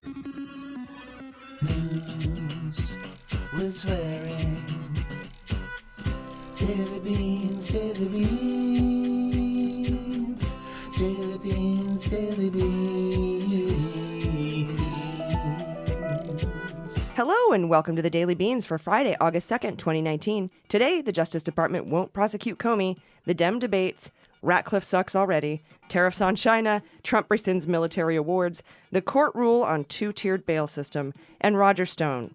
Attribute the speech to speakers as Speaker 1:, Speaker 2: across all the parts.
Speaker 1: News with swearing. Daily beans, daily beans. Daily beans, daily beans.
Speaker 2: Hello and welcome to the Daily Beans for Friday, August 2nd, 2019. Today, the Justice Department won't prosecute Comey, the Dem debates, Ratcliffe sucks already, tariffs on China, Trump rescinds military awards, the court rule on two-tiered bail system, and Roger Stone.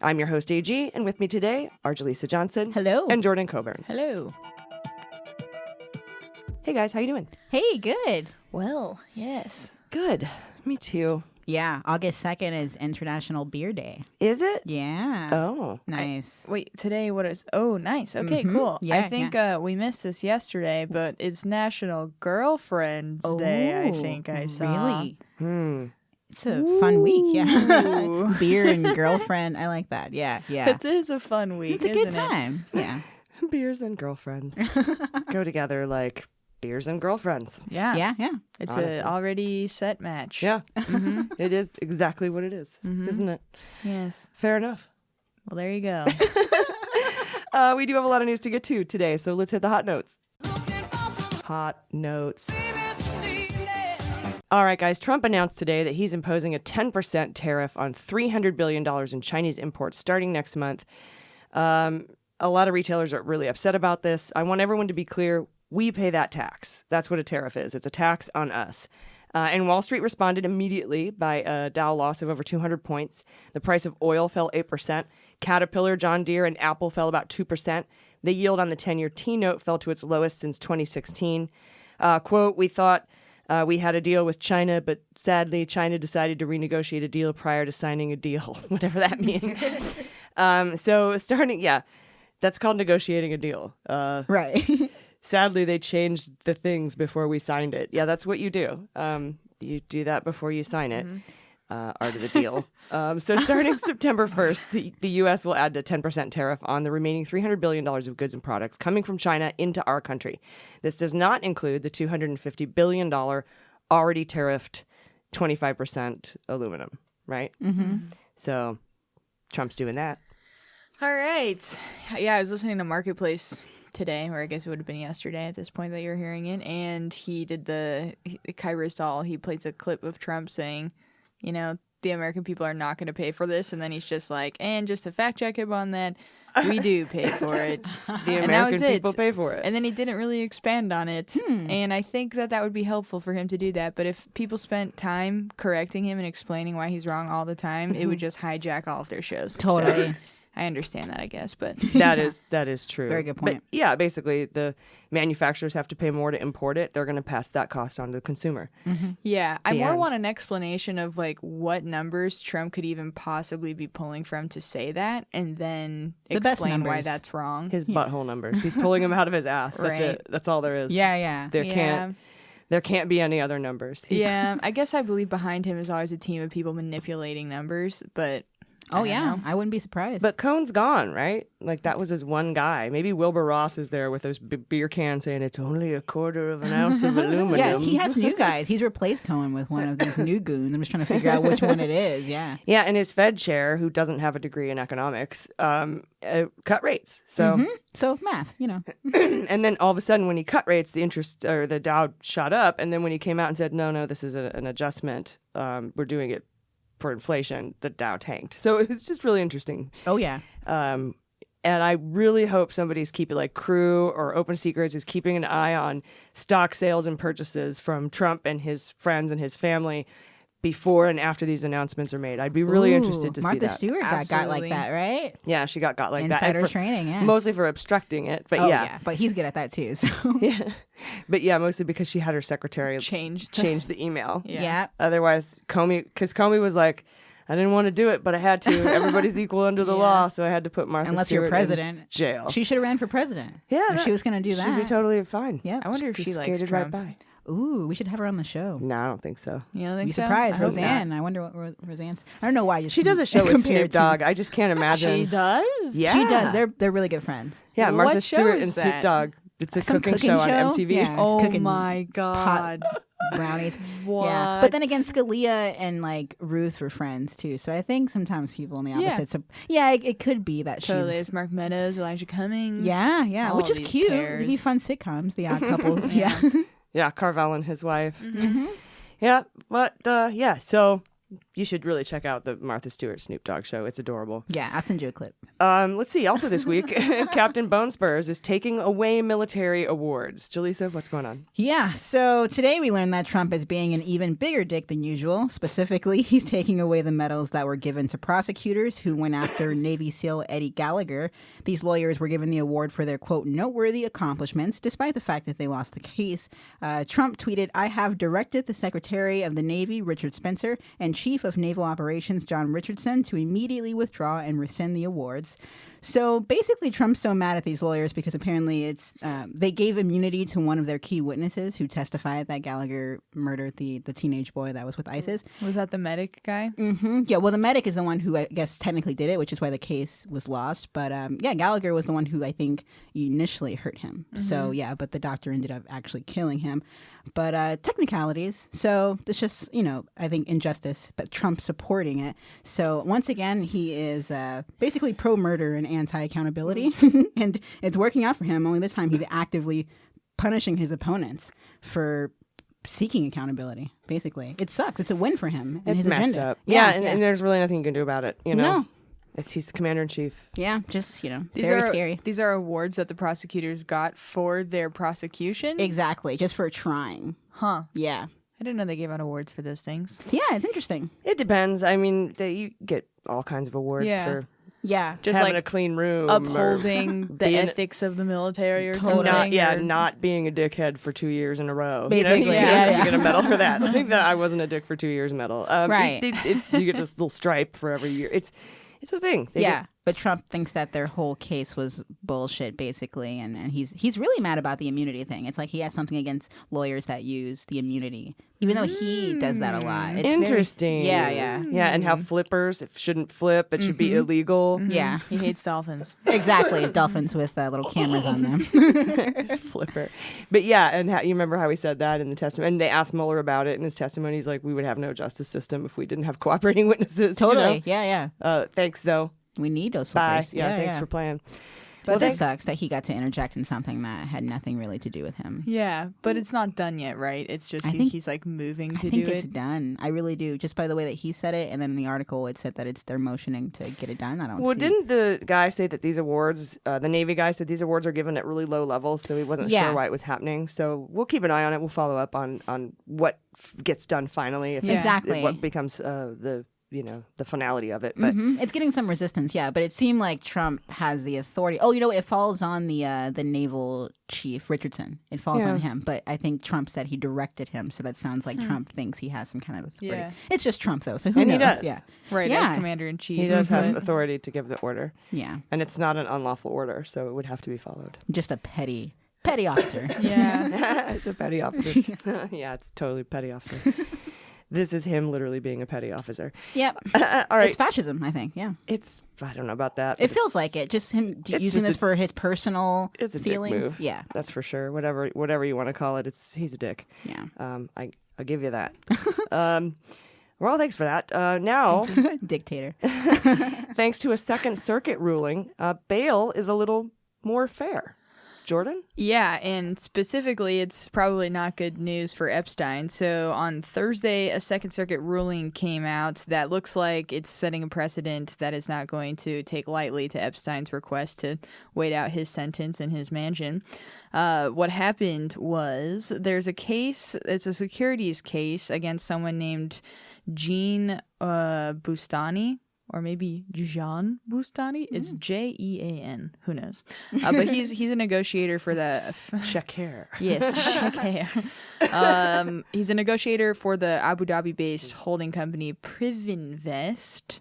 Speaker 2: I'm your host, AG, and with me today are Jaleesa Johnson.
Speaker 3: Hello.
Speaker 2: And Jordan Coburn.
Speaker 4: Hello.
Speaker 2: Hey guys, how you doing?
Speaker 3: Hey, good.
Speaker 4: Well, yes.
Speaker 2: Good. Me too.
Speaker 3: Yeah, August 2nd is International Beer Day.
Speaker 2: Is it?
Speaker 3: Yeah.
Speaker 2: Oh.
Speaker 3: Nice.
Speaker 4: Wait, today what is... Oh, nice. Okay, cool.
Speaker 3: Yeah,
Speaker 4: I think we missed this yesterday, but it's National Girlfriend's Day, I think I saw.
Speaker 3: Really? It's a fun week, yeah. Beer and girlfriend. I like that. Yeah.
Speaker 4: It is a fun week,
Speaker 3: It's a good
Speaker 4: isn't it?
Speaker 3: time. Yeah.
Speaker 2: Beers and girlfriends go together like beers and girlfriends.
Speaker 4: Yeah.
Speaker 3: Yeah.
Speaker 4: It's
Speaker 2: Honestly.
Speaker 4: an already set match.
Speaker 2: Yeah. It is exactly what it is, isn't it?
Speaker 4: Yes.
Speaker 2: Fair enough.
Speaker 4: Well, there you go.
Speaker 2: We do have a lot of news to get to today, so let's hit the hot notes. Hot notes. All right, guys. Trump announced today that he's imposing a 10% tariff on $300 billion in Chinese imports starting next month. A lot of retailers are really upset about this. I want everyone to be clear. We pay that tax. That's what a tariff is. It's a tax on us. And Wall Street responded immediately by a Dow loss of over 200 points. The price of oil fell 8%. Caterpillar, John Deere, and Apple fell about 2%. The yield on the 10-year T-note fell to its lowest since 2016. Quote, we thought we had a deal with China, but sadly, China decided to renegotiate a deal prior to signing a deal, whatever that means. That's called negotiating a deal.
Speaker 3: Right.
Speaker 2: Sadly, they changed the things before we signed it. Yeah, that's what you do. You do that before you sign it. Art of the deal. So starting September 1st, the U.S. will add a 10% tariff on the remaining $300 billion of goods and products coming from China into our country. This does not include the $250 billion already tariffed 25% aluminum, right? Mm-hmm. So Trump's doing that.
Speaker 4: All right. Yeah, I was listening to Marketplace today, or I guess it would have been yesterday at this point that you're hearing it, and he did Kai Ryssdal, he plays a clip of Trump saying, you know, the American people are not going to pay for this, and then he's just like, and just to fact check him on that, we do pay for it.
Speaker 2: The American people pay for it.
Speaker 4: And then he didn't really expand on it, and I think that would be helpful for him to do that, but if people spent time correcting him and explaining why he's wrong all the time, it would just hijack all of their shows.
Speaker 3: Totally.
Speaker 4: So, I understand that, I guess, but
Speaker 2: That is true.
Speaker 3: Very good point.
Speaker 2: But yeah, basically, the manufacturers have to pay more to import it. They're going to pass that cost on to the consumer.
Speaker 4: yeah, I
Speaker 2: The
Speaker 4: more
Speaker 2: end.
Speaker 4: want an explanation of like what numbers Trump could even possibly be pulling from to say that, and then
Speaker 3: The best
Speaker 4: explain why
Speaker 3: numbers.
Speaker 4: that's wrong.
Speaker 2: His butthole numbers. He's pulling them out of his ass. That's
Speaker 4: Right.
Speaker 2: it. That's all there is.
Speaker 3: Yeah.
Speaker 2: There can't be any other numbers.
Speaker 4: Yeah, I guess I believe behind him is always a team of people manipulating numbers, but
Speaker 3: Oh,
Speaker 4: I don't
Speaker 3: yeah.
Speaker 4: know.
Speaker 3: I wouldn't be surprised.
Speaker 2: But Cohn's gone, right? Like, that was his one guy. Maybe Wilbur Ross is there with those beer cans saying it's only a quarter of an ounce of aluminum.
Speaker 3: yeah, he has new guys. He's replaced Cohen with one of these new goons. I'm just trying to figure out which one it is. Yeah.
Speaker 2: Yeah, and his Fed chair, who doesn't have a degree in economics, cut rates. So,
Speaker 3: So math, you know.
Speaker 2: and then all of a sudden, when he cut rates, the interest or the Dow shot up. And then when he came out and said, no, this is an adjustment, we're doing it for inflation, the Dow tanked. So it's just really interesting.
Speaker 3: Oh, yeah.
Speaker 2: And I really hope somebody's keeping, like Crew or Open Secrets is keeping an eye on stock sales and purchases from Trump and his friends and his family before and after these announcements are made. I'd be really interested to
Speaker 3: Martha
Speaker 2: see that.
Speaker 3: Stewart got
Speaker 4: Absolutely.
Speaker 3: like that, right?
Speaker 2: Yeah, she got like that.
Speaker 3: Insider
Speaker 2: And
Speaker 3: training, yeah.
Speaker 2: Mostly for obstructing it, but
Speaker 3: Oh,
Speaker 2: yeah.
Speaker 3: But he's good at that, too. So.
Speaker 2: Yeah. But yeah, mostly because she had her secretary
Speaker 4: Change
Speaker 2: the email.
Speaker 3: Yeah.
Speaker 2: Otherwise, Comey was like, I didn't want to do it, but I had to. Everybody's equal under the law, so I had to put Martha
Speaker 3: Unless
Speaker 2: Stewart
Speaker 3: you're president.
Speaker 2: in jail.
Speaker 3: She should have ran for president.
Speaker 2: Yeah,
Speaker 3: If she was going to do that.
Speaker 2: She'd be totally fine.
Speaker 3: Yeah.
Speaker 4: I wonder if she likes
Speaker 2: skated
Speaker 4: Trump.
Speaker 2: right by.
Speaker 3: Ooh, we should have her on the show.
Speaker 2: No, I don't think so.
Speaker 4: You don't think
Speaker 3: Be
Speaker 4: so?
Speaker 3: surprised,
Speaker 4: I hope
Speaker 3: Roseanne. I wonder what Roseanne's. I don't know why.
Speaker 2: She does a show with Snoop Dogg. I just can't
Speaker 4: not.
Speaker 2: imagine.
Speaker 4: She does?
Speaker 2: Yeah.
Speaker 3: She does. They're really good friends.
Speaker 2: Yeah,
Speaker 4: What
Speaker 2: Martha
Speaker 4: show
Speaker 2: Stewart
Speaker 4: is
Speaker 2: and Snoop
Speaker 4: that?
Speaker 2: Dogg. It's a
Speaker 3: Some
Speaker 2: cooking show on MTV.
Speaker 3: Yeah,
Speaker 4: Oh
Speaker 3: cooking
Speaker 4: my God.
Speaker 3: brownies.
Speaker 4: What?
Speaker 3: Yeah, but then again, Scalia and like Ruth were friends too, so I think sometimes people on the opposite. So it could be that
Speaker 4: Totally.
Speaker 3: she's.
Speaker 4: It's Mark Meadows, Elijah Cummings.
Speaker 3: Yeah,
Speaker 4: all
Speaker 3: which
Speaker 4: of
Speaker 3: is
Speaker 4: these
Speaker 3: cute.
Speaker 4: pairs.
Speaker 3: It'd be fun sitcoms, the Odd Couples. Yeah.
Speaker 2: Yeah, Carvel and his wife.
Speaker 3: Mm-hmm.
Speaker 2: Yeah, but so you should really check out the Martha Stewart Snoop Dogg show. It's adorable.
Speaker 3: Yeah, I'll send you a clip.
Speaker 2: Let's see. Also this week, Captain Bone Spurs is taking away military awards. Jaleesa, what's going on?
Speaker 3: Yeah, so today we learned that Trump is being an even bigger dick than usual. Specifically, he's taking away the medals that were given to prosecutors who went after Navy SEAL Eddie Gallagher. These lawyers were given the award for their, quote, noteworthy accomplishments, despite the fact that they lost the case. Trump tweeted, "I have directed the Secretary of the Navy, Richard Spencer, and Chief of Naval Operations, John Richardson, to immediately withdraw and rescind the awards." So basically, Trump's so mad at these lawyers because apparently they gave immunity to one of their key witnesses who testified that Gallagher murdered the teenage boy that was with ISIS.
Speaker 4: Was that the medic guy?
Speaker 3: Mm-hmm. Yeah, well, the medic is the one who I guess technically did it, which is why the case was lost. But Gallagher was the one who I think initially hurt him.
Speaker 4: Mm-hmm.
Speaker 3: So yeah, but the doctor ended up actually killing him. But technicalities. So it's just, I think injustice, but Trump supporting it. So once again, he is basically pro-murder and anti-accountability. And it's working out for him. Only this time he's actively punishing his opponents for seeking accountability, basically. It sucks. It's a win for him and
Speaker 2: It's
Speaker 3: his
Speaker 2: messed
Speaker 3: agenda.
Speaker 2: up. Yeah, and there's really nothing you can do about it.
Speaker 3: No.
Speaker 2: He's the commander-in-chief.
Speaker 3: Yeah, just,
Speaker 4: These
Speaker 3: very
Speaker 4: are,
Speaker 3: scary.
Speaker 4: These are awards that the prosecutors got for their prosecution?
Speaker 3: Exactly, just for trying.
Speaker 4: Huh.
Speaker 3: Yeah.
Speaker 4: I didn't know they gave out awards for those things.
Speaker 3: Yeah, it's interesting.
Speaker 2: It depends. I mean, you get all kinds of awards for
Speaker 3: Yeah.
Speaker 4: Just
Speaker 2: having
Speaker 4: like
Speaker 2: a clean room.
Speaker 4: upholding the
Speaker 2: being-
Speaker 4: ethics of the military or
Speaker 3: Totally.
Speaker 4: something.
Speaker 2: Not being a dickhead for 2 years in a row.
Speaker 3: Basically,
Speaker 2: you
Speaker 3: yeah.
Speaker 2: get a medal for that. Like the I wasn't a dick for 2 years medal.
Speaker 3: Right.
Speaker 2: You get this little stripe for every year. It's a thing.
Speaker 3: But Trump thinks that their whole case was bullshit, basically, and he's really mad about the immunity thing. It's like he has something against lawyers that use the immunity, even though he does that a lot. It's
Speaker 2: Interesting.
Speaker 3: Yeah.
Speaker 2: Yeah, and how flippers shouldn't flip. It should be illegal.
Speaker 3: Yeah,
Speaker 4: He hates dolphins.
Speaker 3: exactly. Dolphins with little cameras on them.
Speaker 2: Flipper. But yeah, and you remember how he said that in the testimony? And they asked Mueller about it in his testimony. He's like, we would have no justice system if we didn't have cooperating witnesses.
Speaker 3: Totally. Yeah.
Speaker 2: Thanks, though.
Speaker 3: We need those
Speaker 2: Bye.
Speaker 3: flippers.
Speaker 2: Yeah, thanks for playing.
Speaker 3: But this
Speaker 2: thanks.
Speaker 3: sucks that he got to interject in something that had nothing really to do with him.
Speaker 4: Yeah, but it's not done yet, right? It's just he's like moving to
Speaker 3: I think
Speaker 4: do
Speaker 3: it's
Speaker 4: it.
Speaker 3: done. I really do. Just by the way that he said it, and then in the article it said that they're motioning to get it done. I don't.
Speaker 2: Well,
Speaker 3: see.
Speaker 2: didn't the guy say that these awards, the Navy guy said these awards are given at really low levels, so he wasn't sure why it was happening. So we'll keep an eye on it. We'll follow up on what gets done finally. If
Speaker 3: Exactly.
Speaker 2: what becomes the finality of it. But
Speaker 3: It's getting some resistance, yeah. But it seemed like Trump has the authority. Oh, it falls on the naval chief Richardson. It falls on him. But I think Trump said he directed him, so that sounds like Trump thinks he has some kind of authority.
Speaker 4: Yeah.
Speaker 3: It's just Trump though, so who
Speaker 2: And
Speaker 3: knows?
Speaker 2: he does.
Speaker 3: Yeah,
Speaker 4: Right,
Speaker 3: Yeah.
Speaker 4: as commander-in-chief.
Speaker 2: he does have authority to give the order,
Speaker 3: yeah.
Speaker 2: and it's not an unlawful order, so it would have to be followed.
Speaker 3: Just a petty officer.
Speaker 4: Yeah.
Speaker 2: It's a petty officer. Yeah, it's totally petty officer. This is him literally being a petty officer.
Speaker 3: Yep.
Speaker 2: All right.
Speaker 3: It's fascism, I think. Yeah.
Speaker 2: I don't know about that.
Speaker 3: It
Speaker 2: but
Speaker 3: feels like it. Just him
Speaker 2: it's
Speaker 3: using
Speaker 2: just
Speaker 3: this for his personal
Speaker 2: it's a
Speaker 3: feelings.
Speaker 2: dick move.
Speaker 3: Yeah.
Speaker 2: That's for sure. Whatever you want to call it, he's a dick.
Speaker 3: Yeah.
Speaker 2: I'll give you that. Well, thanks for that. Now,
Speaker 3: Dictator.
Speaker 2: thanks to a Second Circuit ruling, bail is a little more fair. Jordan?
Speaker 4: Yeah, and specifically, it's probably not good news for Epstein. So on Thursday, a Second Circuit ruling came out that looks like it's setting a precedent that is not going to take lightly to Epstein's request to wait out his sentence in his mansion. What happened was there's a case, it's a securities case against someone named Jean Bustani. Or maybe Jean Bustani. It's Jean. Who knows? But he's a negotiator for the
Speaker 2: Check hair.
Speaker 4: Yes, check hair. He's a negotiator for the Abu Dhabi-based holding company Privinvest.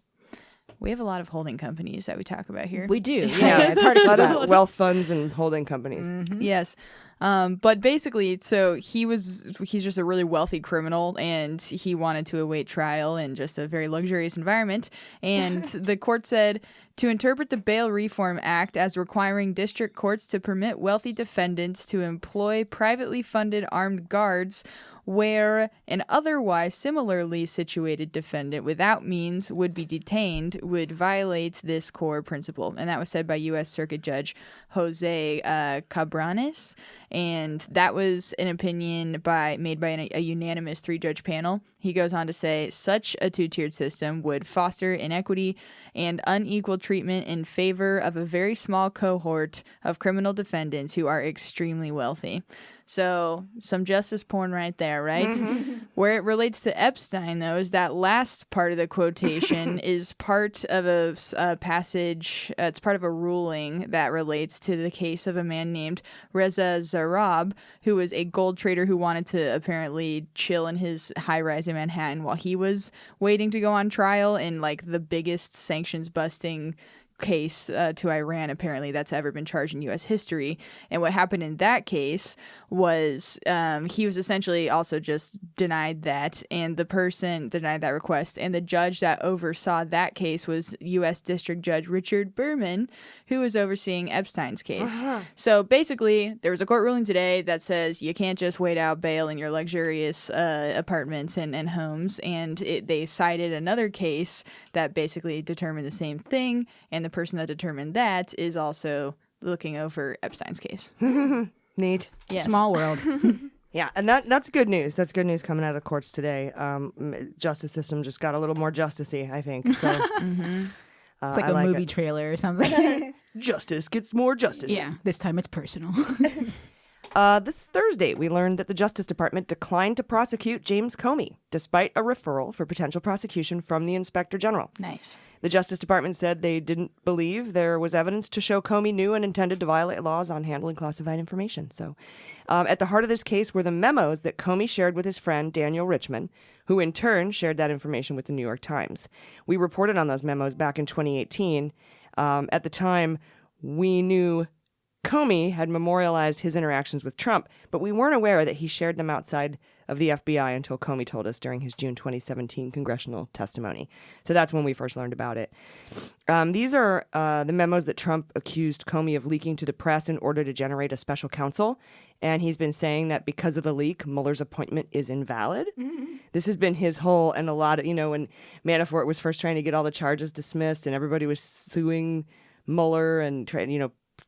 Speaker 4: We have a lot of holding companies that we talk about here.
Speaker 3: We do. Yeah. It's hard to
Speaker 2: A lot
Speaker 3: keep up.
Speaker 2: of wealth funds and holding companies.
Speaker 4: Yes. But basically, so he's just a really wealthy criminal, and he wanted to await trial in just a very luxurious environment. And the court said to interpret the Bail Reform Act as requiring district courts to permit wealthy defendants to employ privately funded armed guards where an otherwise similarly situated defendant without means would be detained would violate this core principle. And that was said by U.S. Circuit Judge Jose Cabranes. And that was an opinion made by a unanimous 3-judge panel. He goes on to say, such a two-tiered system would foster inequity and unequal treatment in favor of a very small cohort of criminal defendants who are extremely wealthy. So some justice porn right there, right? Mm-hmm. Where it relates to Epstein, though, is that last part of the quotation is part of a passage. It's part of a ruling that relates to the case of a man named Reza Zarrab, who was a gold trader who wanted to apparently chill in his high-rise in Manhattan while he was waiting to go on trial in like the biggest sanctions-busting case to Iran, apparently, that's ever been charged in U.S. history. And what happened in that case was he was essentially also just denied that, and the person denied that request. And the judge that oversaw that case was U.S. District Judge Richard Berman, who was overseeing Epstein's case. So basically, there was a court ruling today that says you can't just wait out bail in your luxurious apartments and homes. And they cited another case that basically determined the same thing, and the person that determined that is also looking over Epstein's case.
Speaker 2: Neat.
Speaker 4: Yes.
Speaker 3: Small world.
Speaker 2: Yeah, and that's good news. That's good news coming out of the courts today. Justice system just got a little more justicey, I think. So
Speaker 3: It's like a movie trailer or something.
Speaker 2: Justice gets more justice.
Speaker 3: Yeah, this time it's personal.
Speaker 2: This Thursday, we learned that the Justice Department declined to prosecute James Comey, despite a referral for potential prosecution from the Inspector General.
Speaker 4: Nice.
Speaker 2: The Justice Department said they didn't believe there was evidence to show Comey knew and intended to violate laws on handling classified information. So, at the heart of this case were the memos that Comey shared with his friend Daniel Richman, who in turn shared that information with the New York Times. We reported on those memos back in 2018. At the time, we knew Comey had memorialized his interactions with Trump, but we weren't aware that he shared them outside of the FBI until Comey told us during his June 2017 congressional testimony. So that's when we first learned about it. These are the memos that Trump accused Comey of leaking to the press in order to generate a special counsel. And he's been saying that because of the leak, Mueller's appointment is invalid. Mm-hmm. This has been his whole, and a lot of, when Manafort was first trying to get all the charges dismissed and everybody was suing Mueller and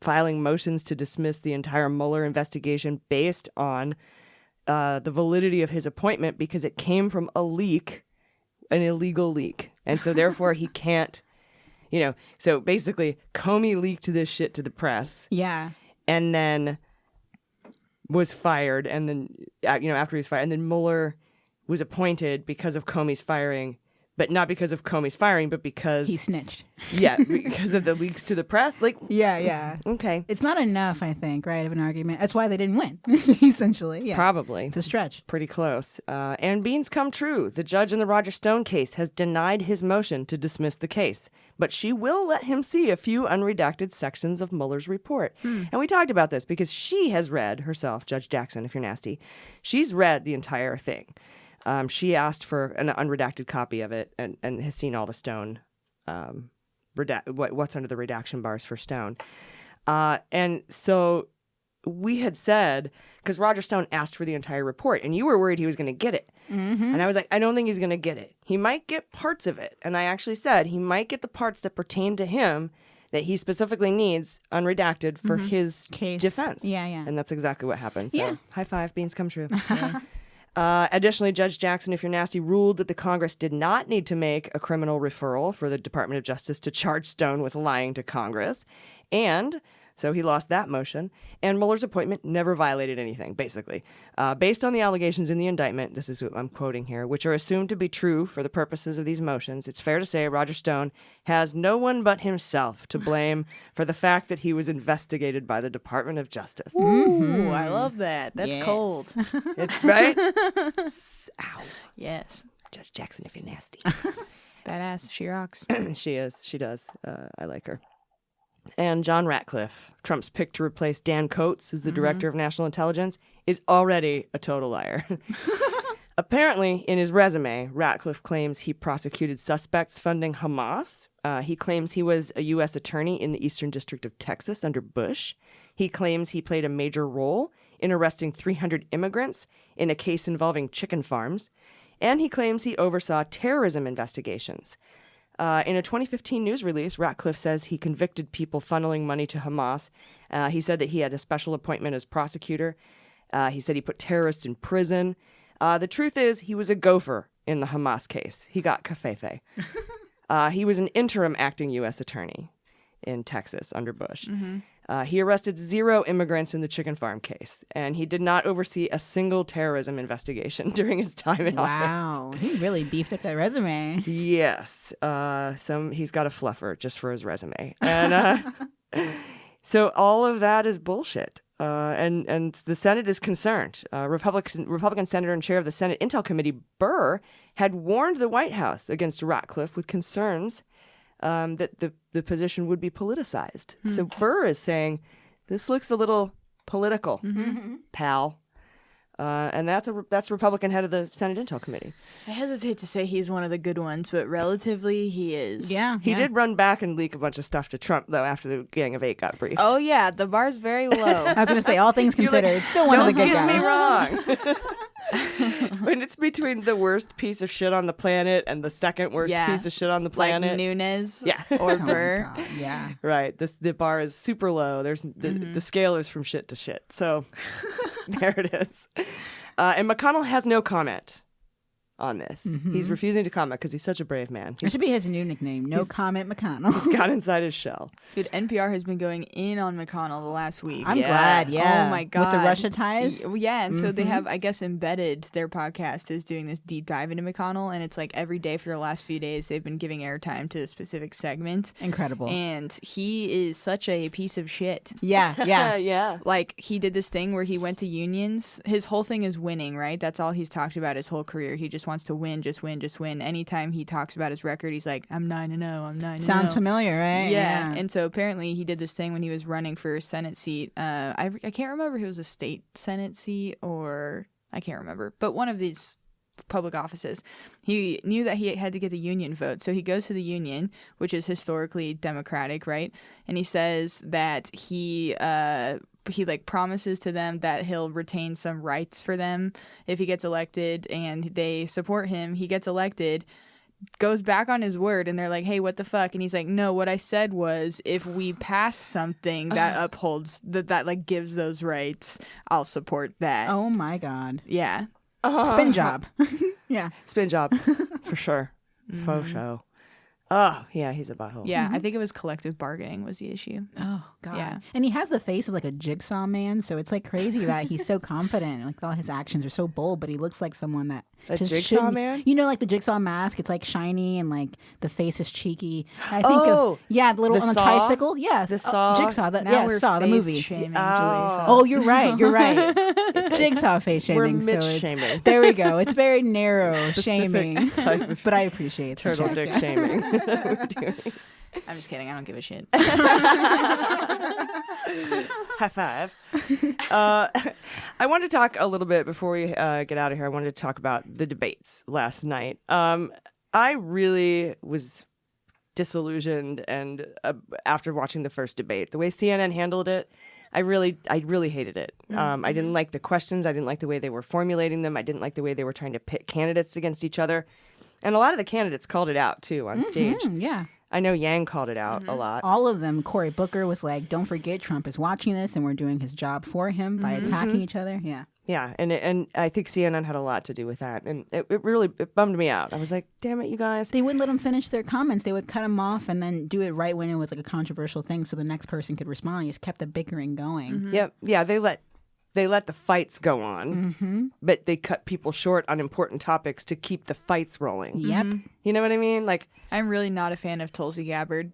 Speaker 2: filing motions to dismiss the entire Mueller investigation based on the validity of his appointment because it came from a leak, an illegal leak. And so therefore he can't, so basically Comey leaked this shit to the press.
Speaker 3: Yeah.
Speaker 2: And then was fired. And then, after he was fired, and then Mueller was appointed because of Comey's firing. But not because of Comey's firing, but because
Speaker 3: he snitched.
Speaker 2: Yeah, because of the leaks to the press.
Speaker 3: Yeah.
Speaker 2: Okay.
Speaker 3: It's not enough, I think, right, of an argument. That's why they didn't win, essentially. Yeah.
Speaker 2: Probably.
Speaker 3: It's a stretch.
Speaker 2: Pretty close. And beans come true. The judge in the Roger Stone case has denied his motion to dismiss the case, but she will let him see a few unredacted sections of Mueller's report. And we talked about this because she has read herself, Judge Jackson, if you're nasty. She's read the entire thing. She asked for an unredacted copy of it and has seen all the Stone, what's under the redaction bars for Stone. And so we had said, because Roger Stone asked for the entire report, and you were worried he was going to get it. Mm-hmm. And I was like, I don't think he's going to get it. He might get parts of it. And I actually said he might get the parts that pertain to him that he specifically needs unredacted for his
Speaker 3: case
Speaker 2: defense.
Speaker 3: Yeah.
Speaker 2: And that's exactly what happened. So
Speaker 3: Yeah.
Speaker 2: high five, beans come true. Additionally, Judge Jackson, if you're nasty, ruled that the Congress did not need to make a criminal referral for the Department of Justice to charge Stone with lying to Congress. And so he lost that motion. And Mueller's appointment never violated anything, basically. Based on the allegations in the indictment, this is what I'm quoting here, which are assumed to be true for the purposes of these motions, it's fair to say Roger Stone has no one but himself to blame for the fact that he was investigated by the Department of Justice.
Speaker 4: Ooh, I love that. That's
Speaker 3: Yes.
Speaker 4: cold.
Speaker 2: It's right? Ow.
Speaker 4: Yes.
Speaker 2: Judge Jackson, if you're nasty.
Speaker 4: Badass. She rocks.
Speaker 2: She is. She does. I like her. And John Ratcliffe, Trump's pick to replace Dan Coates as the director of national intelligence, is already a total liar. Apparently, in his resume, Ratcliffe claims he prosecuted suspects funding Hamas. He claims he was a U.S. attorney in the Eastern District of Texas under Bush. He claims he played a major role in arresting 300 immigrants in a case involving chicken farms. And he claims he oversaw terrorism investigations. In a 2015 news release, Ratcliffe says he convicted people funneling money to Hamas. He said that he had a special appointment as prosecutor. He said he put terrorists in prison. The truth is, he was a gopher in the Hamas case. He got cafefe. He was an interim acting U.S. attorney in Texas under Bush. He arrested 0 immigrants in the chicken farm case, and he did not oversee a single terrorism investigation during his time in office.
Speaker 3: Wow, he really beefed up that resume.
Speaker 2: Yes. He's got a fluffer just for his resume. And so all of that is bullshit. And the Senate is concerned. Republican Senator and Chair of the Senate Intel Committee, Burr, had warned the White House against Ratcliffe with concerns that the position would be politicized. So Burr is saying, this looks a little political, pal. And that's Republican head of the Senate Intel Committee.
Speaker 4: I hesitate to say he's one of the good ones, but relatively he is.
Speaker 3: Yeah.
Speaker 2: He did run back and leak a bunch of stuff to Trump, though, after the Gang of Eight got briefed.
Speaker 4: Oh, yeah. The bar's very low.
Speaker 3: I was going to say, all things considered, it's still one of the good guys.
Speaker 2: Don't get me wrong. When it's between the worst piece of shit on the planet and the second worst piece of shit on the planet.
Speaker 4: Like Nunes
Speaker 2: Yeah.
Speaker 4: or Burr.
Speaker 3: Oh, yeah.
Speaker 2: Right. The bar is super low. There's the scale is from shit to shit. So there it is. And McConnell has no comment on this. He's refusing to comment because he's such a brave man.
Speaker 3: It should be his new nickname, No Comment McConnell.
Speaker 2: He's got inside his shell.
Speaker 4: Dude, NPR has been going in on McConnell the last week.
Speaker 3: I'm glad, yeah.
Speaker 4: Oh my God.
Speaker 3: With the Russia ties?
Speaker 4: Yeah, and so they have, I guess, embedded their podcast is doing this deep dive into McConnell, and it's like every day for the last few days they've been giving airtime to a specific segment.
Speaker 3: Incredible.
Speaker 4: And he is such a piece of shit.
Speaker 3: Yeah.
Speaker 2: Yeah.
Speaker 4: Like, he did this thing where he went to unions. His whole thing is winning, right? That's all he's talked about his whole career. He just wants to win, just win. Anytime he talks about his record, he's like, I'm 9-0, I'm 9-0.
Speaker 3: Sounds familiar, right?
Speaker 4: Yeah. And so apparently he did this thing when he was running for a Senate seat. I can't remember if it was a state Senate seat or I can't remember, but one of these public offices. He knew that he had to get the union vote. So he goes to the union, which is historically Democratic, right? And he says that he like promises to them that he'll retain some rights for them if he gets elected, and they support him. He gets elected, goes back on his word, and they're like, hey, what the fuck? And he's like, no, what I said was if we pass something that upholds that like gives those rights, I'll support that.
Speaker 3: Oh my God.
Speaker 4: Yeah.
Speaker 3: Spin job. Yeah.
Speaker 2: Spin job, for sure. Faux show. Oh, yeah, he's a butthole.
Speaker 4: Yeah, I think it was collective bargaining was the issue.
Speaker 3: Oh God.
Speaker 4: Yeah.
Speaker 3: And he has the face of like a jigsaw man, so it's like crazy that he's so confident. Like all his actions are so bold, but he looks like someone that
Speaker 2: A
Speaker 3: just
Speaker 2: jigsaw
Speaker 3: shouldn't-
Speaker 2: man?
Speaker 3: You know, like the jigsaw mask. It's like shiny and like the face is cheeky. I think of the little
Speaker 2: the
Speaker 3: on the
Speaker 2: Saw?
Speaker 3: tricycle. Yes,
Speaker 2: The Saw?
Speaker 3: jigsaw.
Speaker 4: Now we're
Speaker 3: Saw the
Speaker 4: face
Speaker 3: movie.
Speaker 4: shaming
Speaker 2: Oh.
Speaker 4: Julie, so-
Speaker 3: Oh, you're right. You're right. Jigsaw face
Speaker 2: We're
Speaker 3: shaming.
Speaker 2: Mitch
Speaker 3: so it's-
Speaker 2: shaming.
Speaker 3: There we go. It's very narrow
Speaker 2: Specific
Speaker 3: shaming,
Speaker 2: type of
Speaker 3: but I appreciate the
Speaker 2: turtle
Speaker 3: check,
Speaker 2: dick
Speaker 3: yeah.
Speaker 2: shaming. We're doing.
Speaker 4: I'm just kidding. I don't give a shit.
Speaker 2: High five. I wanted to talk a little bit before we get out of here. I wanted to talk about the debates last night. I really was disillusioned, and after watching the first debate, the way CNN handled it, I really hated it. I didn't like the questions. I didn't like the way they were formulating them. I didn't like the way they were trying to pit candidates against each other. And a lot of the candidates called it out, too, on stage.
Speaker 3: Yeah.
Speaker 2: I know Yang called it out a lot.
Speaker 3: All of them. Cory Booker was like, don't forget Trump is watching this and we're doing his job for him by attacking each other. Yeah.
Speaker 2: Yeah, and I think CNN had a lot to do with that. And it really bummed me out. I was like, damn it, you guys.
Speaker 3: They wouldn't let them finish their comments. They would cut them off and then do it right when it was like a controversial thing so the next person could respond. You just kept the bickering going.
Speaker 2: Yep. Yeah, they let the fights go on, but they cut people short on important topics to keep the fights rolling.
Speaker 3: Yep.
Speaker 2: You know what I mean? Like,
Speaker 4: I'm really not a fan of Tulsi Gabbard.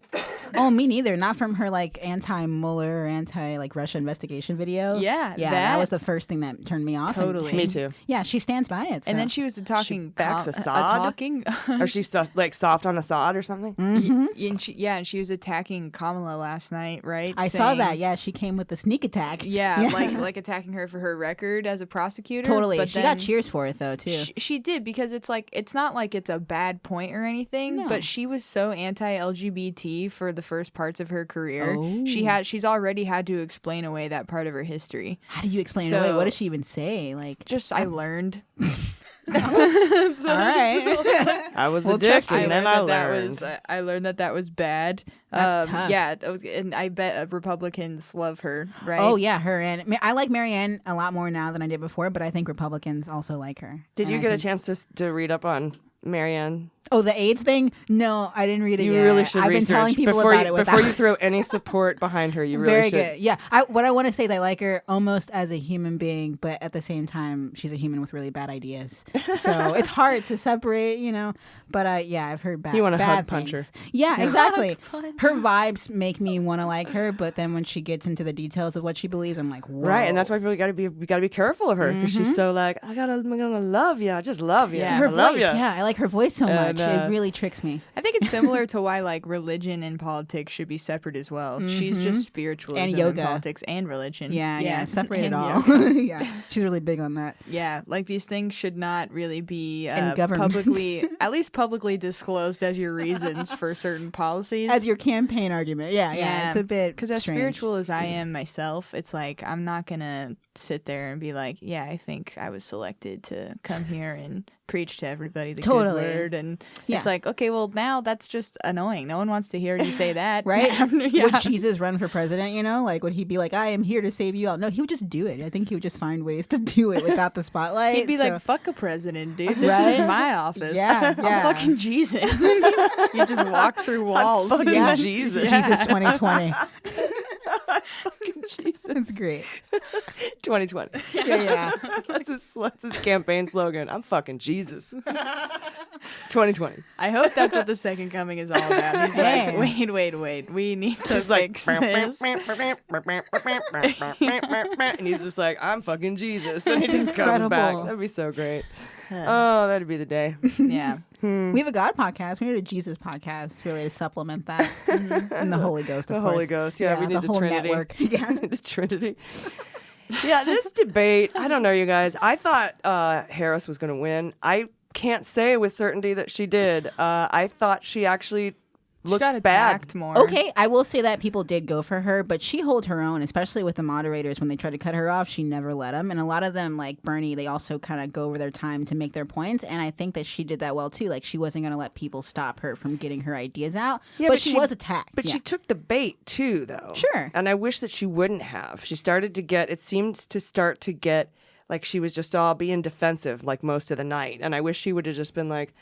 Speaker 3: Oh, me neither. Not from her like anti-Mueller or anti-like Russia investigation video.
Speaker 4: Yeah,
Speaker 3: Yeah,
Speaker 4: that-
Speaker 3: that was the first thing that turned me off.
Speaker 4: Totally.
Speaker 2: me too.
Speaker 3: Yeah, she stands by it.
Speaker 4: And
Speaker 3: so.
Speaker 4: then she was talking
Speaker 2: backs Assad?
Speaker 4: talking
Speaker 2: Or she's soft on Assad or something?
Speaker 4: and she was attacking Kamala last night, right?
Speaker 3: I saw
Speaker 4: Saying-
Speaker 3: that. Yeah, she came with the sneak attack.
Speaker 4: Yeah, like attacking her for her record as a prosecutor.
Speaker 3: Totally.
Speaker 4: But
Speaker 3: She
Speaker 4: then
Speaker 3: got cheers for it though too.
Speaker 4: She did, because it's like it's not like it's a bad point or anything,
Speaker 3: No.
Speaker 4: but she was so anti-LGBT for the the first parts of her career,
Speaker 3: Oh.
Speaker 4: she's already had to explain away that part of her history.
Speaker 3: How do you explain it away? What does she even say? Like,
Speaker 4: Just I learned.
Speaker 3: all right.
Speaker 2: I was a
Speaker 3: We'll
Speaker 2: dick,
Speaker 3: trust you.
Speaker 2: and then I learned.
Speaker 4: I learned that was bad.
Speaker 3: That's tough.
Speaker 4: Yeah, and I bet Republicans love her, right?
Speaker 3: Oh yeah, her and I like Marianne a lot more now than I did before, but I think Republicans also like her.
Speaker 2: Did
Speaker 3: And
Speaker 2: you
Speaker 3: I
Speaker 2: get a
Speaker 3: think-
Speaker 2: chance to read up on Marianne?
Speaker 3: Oh, the AIDS thing? No, I didn't read it
Speaker 2: You
Speaker 3: yet.
Speaker 2: really should
Speaker 3: I've
Speaker 2: research
Speaker 3: been telling people
Speaker 2: before
Speaker 3: about it
Speaker 2: before
Speaker 3: without.
Speaker 2: you throw any support behind her. You really
Speaker 3: Very
Speaker 2: should.
Speaker 3: good. Yeah. What I want to say is I like her almost as a human being, but at the same time, she's a human with really bad ideas. So it's hard to separate, But yeah, I've heard bad.
Speaker 2: You wanna
Speaker 3: bad
Speaker 2: hug punch her.
Speaker 3: things. Yeah, exactly.
Speaker 4: punch.
Speaker 3: Her vibes make me want to like her, but then when she gets into the details of what she believes, I'm like, whoa.
Speaker 2: Right, and that's why we gotta be careful of her because she's so like I'm gonna love you, I just love you,
Speaker 4: Yeah.
Speaker 3: her
Speaker 2: I love
Speaker 3: voice.
Speaker 2: you.
Speaker 3: Yeah, I like her voice so
Speaker 2: And,
Speaker 3: much. It really tricks me.
Speaker 4: I think it's similar to why like religion and politics should be separate as well. She's just spiritualism
Speaker 3: And yoga.
Speaker 4: politics and religion.
Speaker 3: Yeah, separate it
Speaker 4: and
Speaker 3: all.
Speaker 4: yoga.
Speaker 3: Yeah, she's really big on that.
Speaker 4: Yeah, like these things should not really be
Speaker 3: In government.
Speaker 4: at least publicly disclosed as your reasons for certain policies.
Speaker 3: As your campaign argument. Yeah, it's a bit
Speaker 4: because as
Speaker 3: strange.
Speaker 4: spiritual as I am myself, it's like I'm not gonna sit there and be like, yeah, I think I was selected to come here and preach to everybody the
Speaker 3: Totally.
Speaker 4: good word, and
Speaker 3: Yeah.
Speaker 4: it's like, okay, well now that's just annoying. No one wants to hear you say that,
Speaker 3: Right?
Speaker 4: yeah.
Speaker 3: Would Jesus run for president, Like, would he be like, I am here to save you all? No, he would just do it. I think he would just find ways to do it without the spotlight.
Speaker 4: He'd be
Speaker 3: so-
Speaker 4: like, fuck a president, dude. This is
Speaker 3: Right?
Speaker 4: my office.
Speaker 3: Yeah, yeah.
Speaker 4: I'm fucking Jesus. You just walk through walls.
Speaker 2: fucking
Speaker 3: Yeah.
Speaker 2: Jesus.
Speaker 3: Jesus 2020.
Speaker 2: Fucking Jesus.
Speaker 3: That's great.
Speaker 2: 2020.
Speaker 3: Yeah.
Speaker 2: That's his campaign slogan. I'm fucking Jesus. 2020.
Speaker 4: I hope that's what the second coming is all about. He's
Speaker 3: Yeah.
Speaker 4: like, wait. We need to
Speaker 2: Just like,
Speaker 4: fix this.
Speaker 2: and he's just like, I'm fucking Jesus. And he just comes back.
Speaker 3: incredible.
Speaker 2: That'd be so great. Oh, that'd be the day.
Speaker 4: Yeah.
Speaker 3: We have a God podcast. We need a Jesus podcast really to supplement that. And the Holy Ghost, of
Speaker 2: The
Speaker 3: course.
Speaker 2: Holy Ghost. Yeah, we need
Speaker 3: the
Speaker 2: the
Speaker 3: whole
Speaker 2: Trinity.
Speaker 3: network. Yeah.
Speaker 2: The Trinity. Yeah, this debate, I don't know, you guys. I thought Harris was going to win. I can't say with certainty that she did. I thought she actually
Speaker 4: She
Speaker 2: looked
Speaker 4: got
Speaker 2: bad.
Speaker 4: attacked more.
Speaker 3: Okay, I will say that people did go for her, but she holds her own, especially with the moderators. When they tried to cut her off, she never let them. And a lot of them, like Bernie, they also kind of go over their time to make their points. And I think that she did that well, too. Like, she wasn't going to let people stop her from getting her ideas out.
Speaker 2: Yeah,
Speaker 3: but
Speaker 2: but
Speaker 3: she
Speaker 2: she-
Speaker 3: was attacked.
Speaker 2: But
Speaker 3: yeah.
Speaker 2: she took the bait too, though.
Speaker 3: Sure.
Speaker 2: And I wish that she wouldn't have. She started to get, it seemed to start to get like she was just all being defensive like most of the night. And I wish she would have just been like,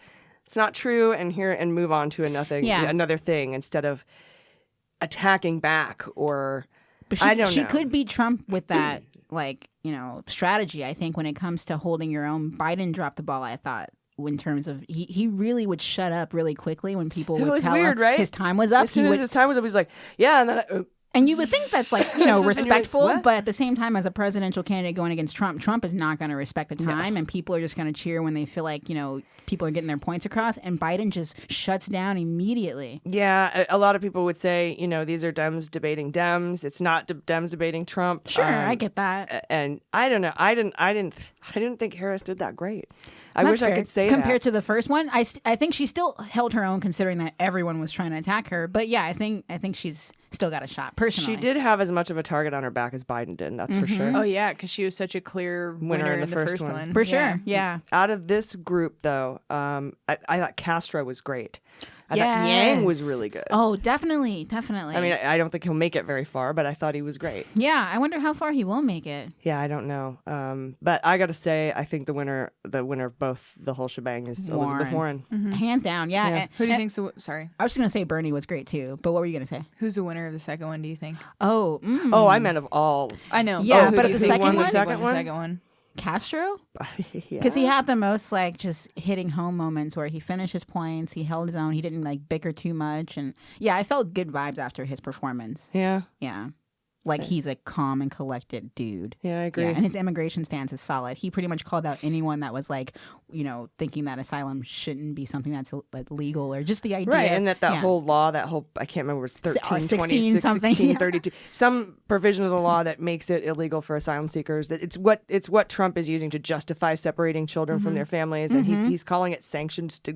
Speaker 2: it's not true, and move on to another thing instead of attacking back or
Speaker 3: But she,
Speaker 2: I don't
Speaker 3: she
Speaker 2: know.
Speaker 3: could beat Trump with that, strategy. I think when it comes to holding your own, Biden dropped the ball, I thought, in terms of he really would shut up really quickly when people
Speaker 2: It
Speaker 3: would
Speaker 2: was
Speaker 3: tell
Speaker 2: weird,
Speaker 3: him
Speaker 2: right?
Speaker 3: his time was up.
Speaker 2: As soon
Speaker 3: He
Speaker 2: as
Speaker 3: would,
Speaker 2: his time was up, he's like, yeah, and then
Speaker 3: and you would think that's like,
Speaker 2: you're like,
Speaker 3: respectful,
Speaker 2: what?
Speaker 3: but at the same time, as a presidential candidate going against Trump is not going to respect the time, and people are just going to cheer when they feel like, people are getting their points across, and Biden just shuts down immediately.
Speaker 2: yeah, a lot of people would say, these are Dems debating Dems. It's not Dems debating Trump.
Speaker 3: Sure, I get that.
Speaker 2: And I don't know. I didn't think Harris did that great. I
Speaker 3: That's
Speaker 2: wish I
Speaker 3: fair.
Speaker 2: could say
Speaker 3: compared
Speaker 2: that.
Speaker 3: to the first one, I think she still held her own considering that everyone was trying to attack her. But yeah, I think she's still got a shot personally.
Speaker 2: She did have as much of a target on her back as Biden did. That's for sure.
Speaker 4: Oh yeah, because she was such a clear winner in the first one.
Speaker 3: for
Speaker 4: Yeah.
Speaker 3: sure. Yeah.
Speaker 2: Out of this group, though, I thought Castro was great. I thought
Speaker 3: Yes.
Speaker 2: Yang was really good.
Speaker 3: Oh, definitely.
Speaker 2: I mean, I don't think he'll make it very far, but I thought he was great.
Speaker 3: yeah. I wonder how far he will make it.
Speaker 2: Yeah, I don't know. But I got to say, I think the winner of both the whole shebang is Elizabeth Warren.
Speaker 3: Hands down. Yeah.
Speaker 2: Yeah.
Speaker 3: And-
Speaker 4: Who do you
Speaker 3: and-
Speaker 4: think's the sorry?
Speaker 3: I was just gonna say Bernie was great too, but what were you gonna say?
Speaker 4: Who's the winner of the second one? Do you think?
Speaker 3: Oh,
Speaker 2: Oh, I meant of all.
Speaker 4: I know.
Speaker 3: Yeah,
Speaker 4: who
Speaker 3: but
Speaker 4: do
Speaker 3: at
Speaker 4: you
Speaker 3: the
Speaker 4: think
Speaker 3: second
Speaker 4: won
Speaker 3: one?
Speaker 4: the
Speaker 2: Second one?
Speaker 4: second one?
Speaker 3: Castro,
Speaker 2: Yeah.
Speaker 3: because he had the most like just hitting home moments where he finished his points, he held his own, he didn't like bicker too much, and yeah, I felt good vibes after his performance.
Speaker 2: Yeah.
Speaker 3: Yeah. like he's a calm and collected dude.
Speaker 2: Yeah, I agree.
Speaker 3: Yeah, and his immigration stance is solid. He pretty much called out anyone that was like, thinking that asylum shouldn't be something that's legal or just the idea.
Speaker 2: Right, and that whole law, I can't remember, it was 13, 16, 32, some provision of the law that makes it illegal for asylum seekers. That it's what Trump is using to justify separating children from their families, and he's calling it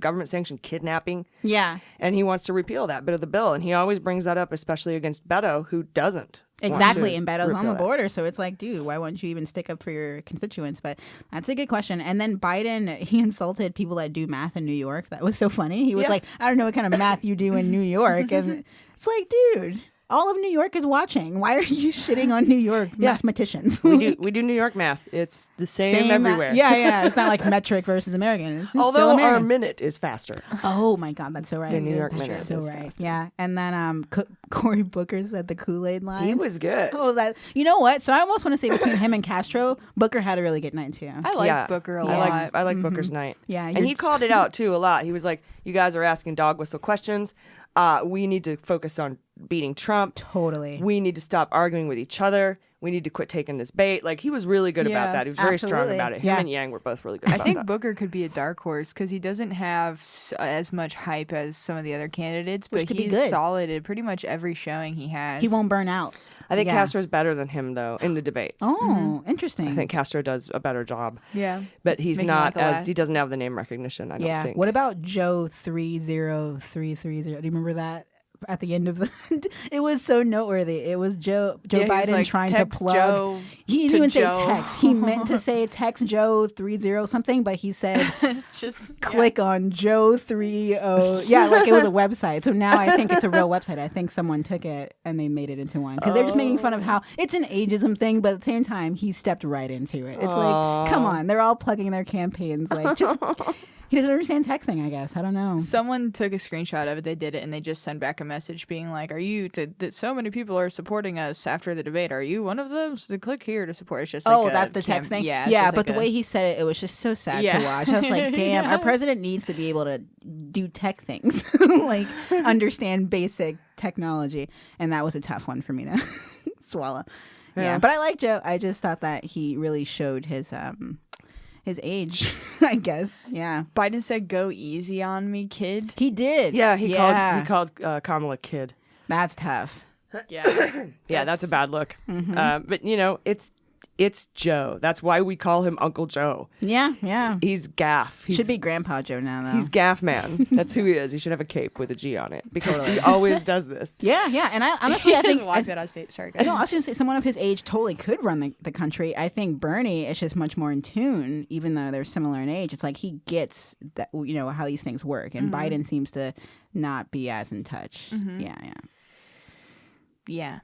Speaker 2: government sanctioned kidnapping.
Speaker 3: Yeah,
Speaker 2: and he wants to repeal that bit of the bill, and he always brings that up, especially against Beto, who doesn't.
Speaker 3: Exactly, and Beto's on the border, so it's like, dude, why wouldn't you even stick up for your constituents? But that's a good question. And then Biden, he insulted people that do math in New York. That was so funny. He was like, I don't know what kind of math you do in New York. And it's like, dude, all of New York is watching. Why are you shitting on New York mathematicians?
Speaker 2: we do New York math. It's the same everywhere.
Speaker 3: Yeah. It's not like metric versus American. It's just
Speaker 2: although
Speaker 3: still American.
Speaker 2: our minute is faster.
Speaker 3: Oh my God, that's so right.
Speaker 2: The New York minute
Speaker 3: so
Speaker 2: is
Speaker 3: right.
Speaker 2: faster.
Speaker 3: Yeah, and then Cory Booker said the Kool-Aid line.
Speaker 2: He was good.
Speaker 3: Oh, you know what? So I almost want to say between him and Castro, Booker had a really good night too.
Speaker 4: I like Booker a lot.
Speaker 2: I like Booker's night.
Speaker 3: Yeah,
Speaker 2: and he called it out too a lot. He was like, "You guys are asking dog whistle questions. We need to focus on beating Trump.
Speaker 3: Totally.
Speaker 2: We need to stop arguing with each other. We need to quit taking this bait." Like, he was really good about that. He was very strong about it. Him and Yang were both really good about that.
Speaker 4: I think Booker could be a dark horse because he doesn't have as much hype as some of the other candidates, but he's solid at pretty much every showing he has.
Speaker 3: He won't burn out.
Speaker 2: I think Castro's better than him, though, in the debates.
Speaker 3: Oh, interesting.
Speaker 2: I think Castro does a better job.
Speaker 4: Yeah.
Speaker 2: But he's not he doesn't have the name recognition, I don't think.
Speaker 3: What about Joe 30330? Do you remember that? At the end of the, it was so noteworthy. It was Joe Biden trying to plug.
Speaker 4: Joe
Speaker 3: he didn't even say text. He meant to say text Joe 30 something, but he said
Speaker 4: just
Speaker 3: click on Joe 30. Yeah, like it was a website. So now I think it's a real website. I think someone took it and they made it into one because they're just making fun of how it's an ageism thing, but at the same time he stepped right into it. It's like, come on, they're all plugging their campaigns. Like, just. He doesn't understand texting, I guess. I don't know.
Speaker 4: Someone took a screenshot of it. They did it, and they just sent back a message being like, that so many people are supporting us after the debate. Are you one of them? So click here to support. It's just like
Speaker 3: that's the text thing?
Speaker 4: Yeah,
Speaker 3: but the way he said it, it was just so sad to watch. I was like, damn, our president needs to be able to do tech things, like understand basic technology. And that was a tough one for me to swallow. Yeah, but I like Joe. I just thought that he really showed his age, I guess. Yeah.
Speaker 4: Biden said, "Go easy on me, kid."
Speaker 3: He did.
Speaker 2: Yeah, he called Kamala kid.
Speaker 3: That's tough.
Speaker 4: Yeah.
Speaker 2: Yeah, that's a bad look. But it's Joe. That's why we call him Uncle Joe.
Speaker 3: Yeah.
Speaker 2: He's gaff. He
Speaker 3: should be Grandpa Joe now, though.
Speaker 2: He's gaff man. That's who he is. He should have a cape with a G on it because he always does this.
Speaker 3: Yeah. And I honestly, I think
Speaker 4: walks out on stage. Sorry,
Speaker 3: no, I was going to say someone of his age totally could run the country. I think Bernie is just much more in tune, even though they're similar in age. It's like he gets that, how these things work, and Biden seems to not be as in touch.
Speaker 4: Yeah.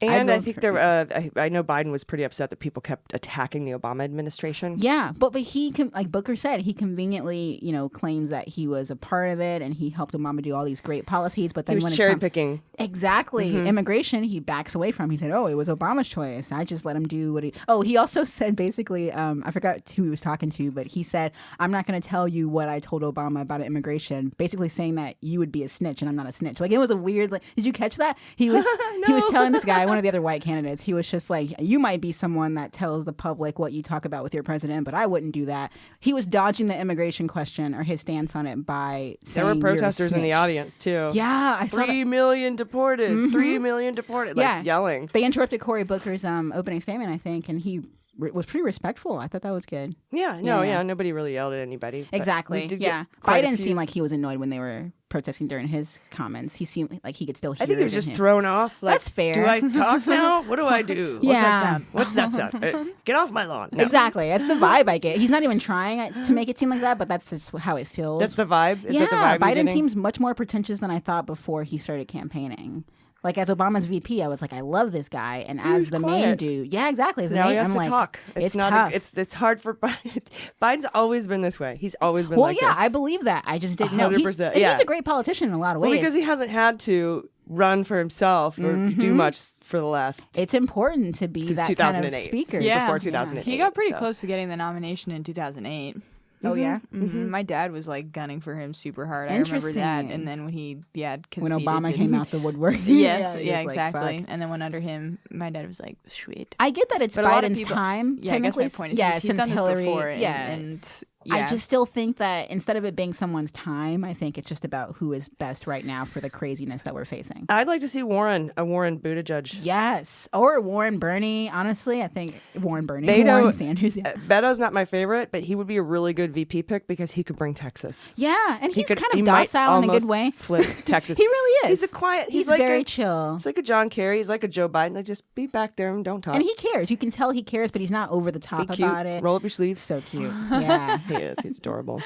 Speaker 2: And I think I know Biden was pretty upset that people kept attacking the Obama administration.
Speaker 3: Yeah, but he like Booker said, he conveniently claims that he was a part of it and he helped Obama do all these great policies. But then
Speaker 2: he was cherry picking.
Speaker 3: Exactly, immigration, he backs away from. He said, "Oh, it was Obama's choice. I just let him do what he." Oh, he also said basically, I forgot who he was talking to, but he said, "I'm not going to tell you what I told Obama about immigration." Basically saying that you would be a snitch and I'm not a snitch. Like, it was a weird. Like, did you catch that? He was he was telling this guy, one of the other white candidates, he was just like, "You might be someone that tells the public what you talk about with your president, but I wouldn't do that." He was dodging the immigration question or his stance on it by saying,
Speaker 2: there were protesters in the audience too.
Speaker 3: Yeah, I saw
Speaker 2: 3 million deported. 3 million deported. Like, yelling.
Speaker 3: They interrupted Cory Booker's opening statement, I think, and he was pretty respectful. I thought that was good.
Speaker 2: Yeah, nobody really yelled at anybody.
Speaker 3: Exactly. Yeah, Biden seemed like he was annoyed when they were protesting during his comments. He seemed like he could still hear.
Speaker 2: I think he was just thrown off. Like,
Speaker 3: that's fair.
Speaker 2: Do I talk now? What do I do?
Speaker 3: Yeah.
Speaker 2: What's that sound? Get off my lawn. No.
Speaker 3: Exactly. That's the vibe I get. He's not even trying to make it seem like that, but that's just how it feels.
Speaker 2: That's the vibe? Is that the vibe
Speaker 3: Biden seems much more pretentious than I thought before he started campaigning. Like, as Obama's VP, I was like, I love this guy, and as the main dude, exactly. As the
Speaker 2: now
Speaker 3: main,
Speaker 2: he has
Speaker 3: I'm
Speaker 2: to
Speaker 3: like,
Speaker 2: talk.
Speaker 3: It's
Speaker 2: not.
Speaker 3: tough.
Speaker 2: It's hard for Biden. Biden's always been this way. He's always been like this.
Speaker 3: Well, yeah, I believe that. I just didn't know.
Speaker 2: 100%.
Speaker 3: He's a great politician in a lot of ways.
Speaker 2: Well, because he hasn't had to run for himself or do much for the last.
Speaker 3: It's important to be that kind of speaker.
Speaker 2: Before 2008.
Speaker 4: He got pretty close to getting the nomination in 2008.
Speaker 3: Oh yeah.
Speaker 4: My dad was like gunning for him super hard. I remember that.
Speaker 3: Interesting.
Speaker 4: And then when he
Speaker 3: When
Speaker 4: conceded
Speaker 3: Obama
Speaker 4: and-
Speaker 3: came out the woodwork.
Speaker 4: Yes,
Speaker 3: he
Speaker 4: yeah,
Speaker 3: was like,
Speaker 4: exactly.
Speaker 3: fuck.
Speaker 4: And then when under him, my dad was like, sweet.
Speaker 3: I get that it's
Speaker 4: But a lot of
Speaker 3: Biden's
Speaker 4: people-
Speaker 3: time.
Speaker 4: Yeah, I guess my
Speaker 3: technically.
Speaker 4: point is
Speaker 3: yeah,
Speaker 4: he's
Speaker 3: since
Speaker 4: done
Speaker 3: Hillary.
Speaker 4: this before.
Speaker 3: yeah.
Speaker 4: And
Speaker 3: I just still think that instead of it being someone's time, I think it's just about who is best right now for the craziness that we're facing.
Speaker 2: I'd like to see Warren Buttigieg.
Speaker 3: Yes. Or Warren Bernie. Honestly, I think Warren Bernie.
Speaker 2: Beto-
Speaker 3: Warren Sanders. Yeah.
Speaker 2: Beto's not my favorite, but he would be a really good VP pick because he could bring Texas.
Speaker 3: Yeah, and he's
Speaker 2: he
Speaker 3: kind of
Speaker 2: might
Speaker 3: docile in a good
Speaker 2: almost
Speaker 3: way.
Speaker 2: Flip Texas.
Speaker 3: He really is.
Speaker 2: He's a quiet.
Speaker 3: He's
Speaker 2: like
Speaker 3: very
Speaker 2: a,
Speaker 3: chill.
Speaker 2: He's like a John Kerry. He's like a Joe Biden. Like just be back there and don't talk.
Speaker 3: And he cares. You can tell he cares, but he's not over the top
Speaker 2: be cute.
Speaker 3: about it.
Speaker 2: Roll up your sleeves.
Speaker 3: So cute. Yeah.
Speaker 2: He is. He's adorable.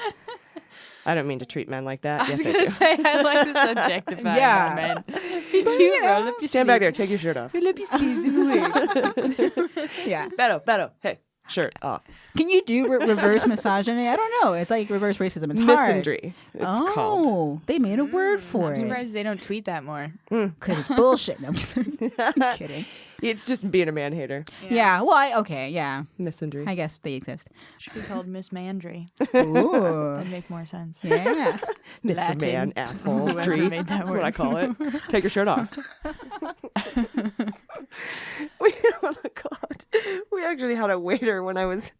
Speaker 2: I don't mean to treat men like that.
Speaker 4: I was
Speaker 2: Yes, I
Speaker 4: gonna
Speaker 2: do.
Speaker 4: say I like this objectifying
Speaker 3: Yeah.
Speaker 4: of men. Be cute, roll up your
Speaker 2: Stand back there.
Speaker 4: sleeves.
Speaker 2: Take your shirt off.
Speaker 4: Roll up your sleeves and wait.
Speaker 3: Yeah.
Speaker 2: Beto. Hey, shirt off.
Speaker 3: Can you do reverse misogyny? I don't know. It's like reverse racism. It's hard.
Speaker 2: Misandry. It's called.
Speaker 3: Oh, they made a word for
Speaker 4: I'm
Speaker 3: it.
Speaker 4: surprised they don't tweet that more.
Speaker 3: Because it's bullshit. No, I'm just I'm kidding.
Speaker 2: It's just being a man hater.
Speaker 3: Yeah. Well, okay. Yeah.
Speaker 2: Misandry.
Speaker 3: I guess they exist.
Speaker 4: Should be called Miss Mandry.
Speaker 3: Ooh.
Speaker 4: That'd make more sense.
Speaker 3: Yeah.
Speaker 2: Mr.
Speaker 4: Latin.
Speaker 2: Man, asshole,
Speaker 4: Whoever
Speaker 2: tree.
Speaker 4: made that
Speaker 2: That's what I
Speaker 4: word.
Speaker 2: call it. Take your shirt off. Oh my God. We actually had a waiter when I was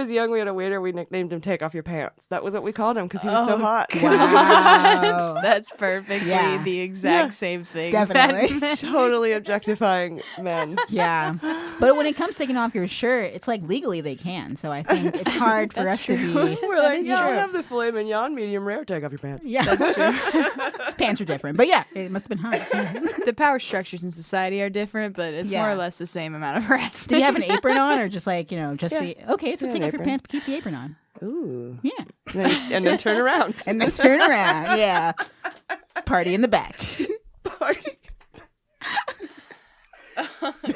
Speaker 2: young. We had a waiter. We nicknamed him "Take Off Your Pants." That was what we called him because he was so hot.
Speaker 3: Wow.
Speaker 4: That's perfectly
Speaker 3: Yeah.
Speaker 4: the exact same thing.
Speaker 3: Definitely.
Speaker 2: Totally objectifying men.
Speaker 3: Yeah. But when it comes to taking off your shirt, it's like legally they can. So I think it's hard for us to be.
Speaker 2: We're like,
Speaker 3: is
Speaker 2: yeah,
Speaker 3: true.
Speaker 2: I'll have the filet mignon, medium rare. Take off your pants.
Speaker 3: Yeah. That's true. Pants are different. But yeah, it must have been hot.
Speaker 4: The power structures in society are different, but it's more
Speaker 3: Yeah.
Speaker 4: or less the same amount of harassment.
Speaker 3: Did you have an apron on or just like, just
Speaker 2: Yeah.
Speaker 3: the. Okay, so
Speaker 2: Yeah,
Speaker 3: take
Speaker 2: an
Speaker 3: off your
Speaker 2: apron.
Speaker 3: pants, but keep the apron on.
Speaker 2: Ooh.
Speaker 3: Yeah.
Speaker 2: And then turn around.
Speaker 3: And then turn around. Yeah. Party in the back.
Speaker 2: Party.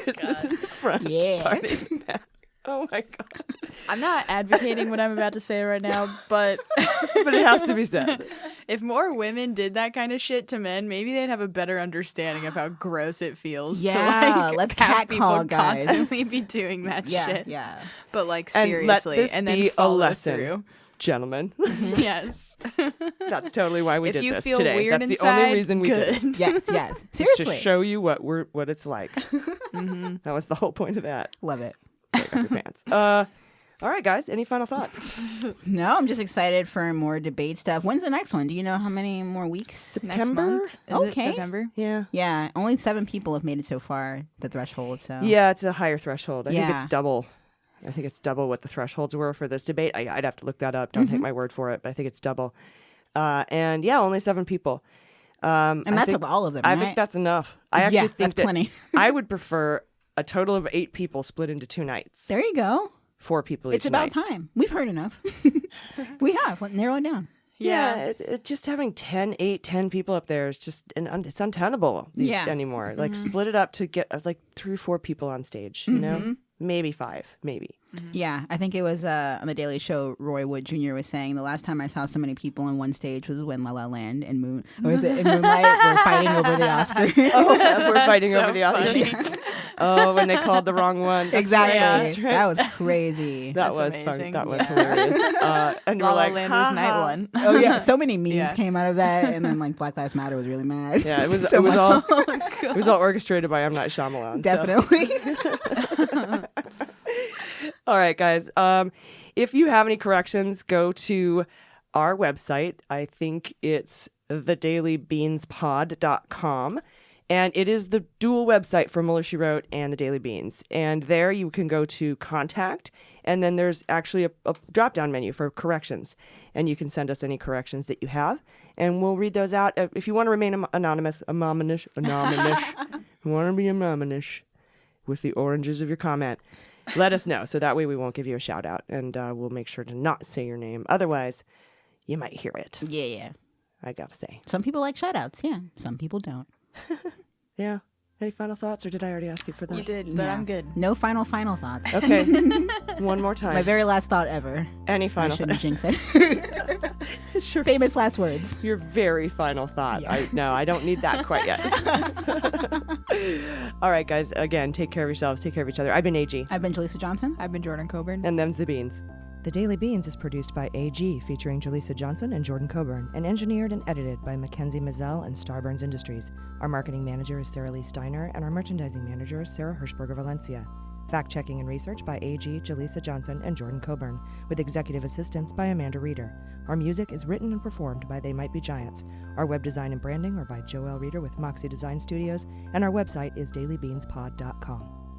Speaker 2: Business in the front.
Speaker 3: Yeah.
Speaker 2: Party in the back. Oh my God.
Speaker 4: I'm not advocating what I'm about to say right now, but
Speaker 2: But it has to be said.
Speaker 4: if more women did that kind of shit to men, maybe they'd have a better understanding of how gross it feels
Speaker 3: Yeah,
Speaker 4: to like
Speaker 3: let's
Speaker 4: have
Speaker 3: catcall,
Speaker 4: people
Speaker 3: guys.
Speaker 4: constantly be doing that
Speaker 3: Yeah.
Speaker 4: shit.
Speaker 3: Yeah.
Speaker 4: But like
Speaker 2: And let
Speaker 4: seriously,
Speaker 2: this
Speaker 4: and
Speaker 2: be
Speaker 4: then
Speaker 2: a
Speaker 4: follow
Speaker 2: lesson.
Speaker 4: through.
Speaker 2: Gentlemen.
Speaker 4: Yes.
Speaker 2: That's totally why we
Speaker 4: If
Speaker 2: did
Speaker 4: you
Speaker 2: this
Speaker 4: feel
Speaker 2: today.
Speaker 4: weird
Speaker 2: That's
Speaker 4: inside,
Speaker 2: the only reason we did it.
Speaker 4: good.
Speaker 3: Yes, yes.
Speaker 2: Is
Speaker 3: Seriously.
Speaker 2: to show you what it's like. That was the whole point of that.
Speaker 3: Love it.
Speaker 2: Take off your pants. All right, guys. Any final thoughts?
Speaker 3: No, I'm just excited for more debate stuff. When's the next one? Do you know how many more weeks?
Speaker 4: Next
Speaker 2: September?
Speaker 4: month. Is
Speaker 3: Okay.
Speaker 4: it September?
Speaker 2: Yeah.
Speaker 3: Yeah, only 7 people have made it so far, the threshold. So
Speaker 2: Yeah, it's a higher threshold. I think
Speaker 3: Yeah.
Speaker 2: it's double. I think it's double what the thresholds were for this debate. I'd have to look that up. Don't take my word for it, but I think it's double. And yeah, only 7 people.
Speaker 3: and that's of all of them,
Speaker 2: I
Speaker 3: right?
Speaker 2: think that's enough. I actually
Speaker 3: Yeah,
Speaker 2: think
Speaker 3: that's
Speaker 2: that
Speaker 3: plenty.
Speaker 2: I would prefer a total of 8 people split into 2 nights.
Speaker 3: There you go.
Speaker 2: 4 people each
Speaker 3: It's about
Speaker 2: night.
Speaker 3: time. We've heard enough. We have. Let's narrow it down.
Speaker 2: Yeah, just having 10 people up there is just it's untenable
Speaker 3: Yeah.
Speaker 2: anymore. Like split it up to get like 3 or 4 people on stage. You know, maybe 5, maybe.
Speaker 3: Yeah, I think it was on the Daily Show. Roy Wood Jr. was saying the last time I saw so many people on one stage was when La La Land and Moonlight were fighting over the Oscar.
Speaker 2: We're fighting
Speaker 4: so
Speaker 2: over the Oscar.
Speaker 4: funny.
Speaker 2: Oh, when they called the wrong one. That's
Speaker 3: Exactly.
Speaker 2: right, that's right.
Speaker 3: That was crazy.
Speaker 2: That
Speaker 4: That's
Speaker 2: was fun.
Speaker 4: amazing.
Speaker 2: That was
Speaker 3: Yeah.
Speaker 2: hilarious. And
Speaker 4: La
Speaker 2: we're
Speaker 4: La
Speaker 2: like,
Speaker 4: Land was
Speaker 2: "Ha
Speaker 4: night
Speaker 2: ha."
Speaker 4: one.
Speaker 3: Oh yeah, so many memes
Speaker 4: Yeah.
Speaker 3: came out of that, and then like Black Lives Matter was really mad.
Speaker 2: Yeah, it was.
Speaker 3: So
Speaker 2: it was
Speaker 3: much.
Speaker 2: all. It was all orchestrated by M. Night Shyamalan. so.
Speaker 3: Definitely.
Speaker 2: All right, guys. If you have any corrections, go to our website. I think it's thedailybeanspod.com. And it is the dual website for Mueller, She Wrote and the Daily Beans. And there you can go to contact, and then there's actually a drop-down menu for corrections. And you can send us any corrections that you have, and we'll read those out. If you want to remain anonymous, you want to be anonymous with the oranges of your comment, let us know. So that way we won't give you a shout-out, and we'll make sure to not say your name. Otherwise, you might hear it,
Speaker 3: Yeah.
Speaker 2: I gotta say.
Speaker 3: Some people like shout-outs, yeah. Some people don't.
Speaker 2: Yeah. Any final thoughts, or did I already ask you for that?
Speaker 4: You did, but
Speaker 3: Yeah.
Speaker 4: I'm good.
Speaker 3: No final thoughts.
Speaker 2: Okay. One more time.
Speaker 3: My very last thought ever.
Speaker 2: Any
Speaker 3: I
Speaker 2: final
Speaker 3: shouldn't jinx it.
Speaker 2: It's your,
Speaker 3: Famous last words.
Speaker 2: your very final thought.
Speaker 3: Yeah.
Speaker 2: No, I don't need that quite yet. All right, guys. Again, take care of yourselves. Take care of each other. I've been AG.
Speaker 3: I've been Jaleesa Johnson.
Speaker 4: I've been Jordan Coburn.
Speaker 2: And them's the beans. The Daily Beans is produced by AG, featuring Jaleesa Johnson and Jordan Coburn, and engineered and edited by Mackenzie Mazzell and Starburns Industries. Our marketing manager is Sarah Lee Steiner, and our merchandising manager is Sarah Hirschberger Valencia. Fact-checking and research by AG, Jaleesa Johnson, and Jordan Coburn, with executive assistance by Amanda Reeder. Our music is written and performed by They Might Be Giants. Our web design and branding are by Joelle Reeder with Moxie Design Studios, and our website is dailybeanspod.com.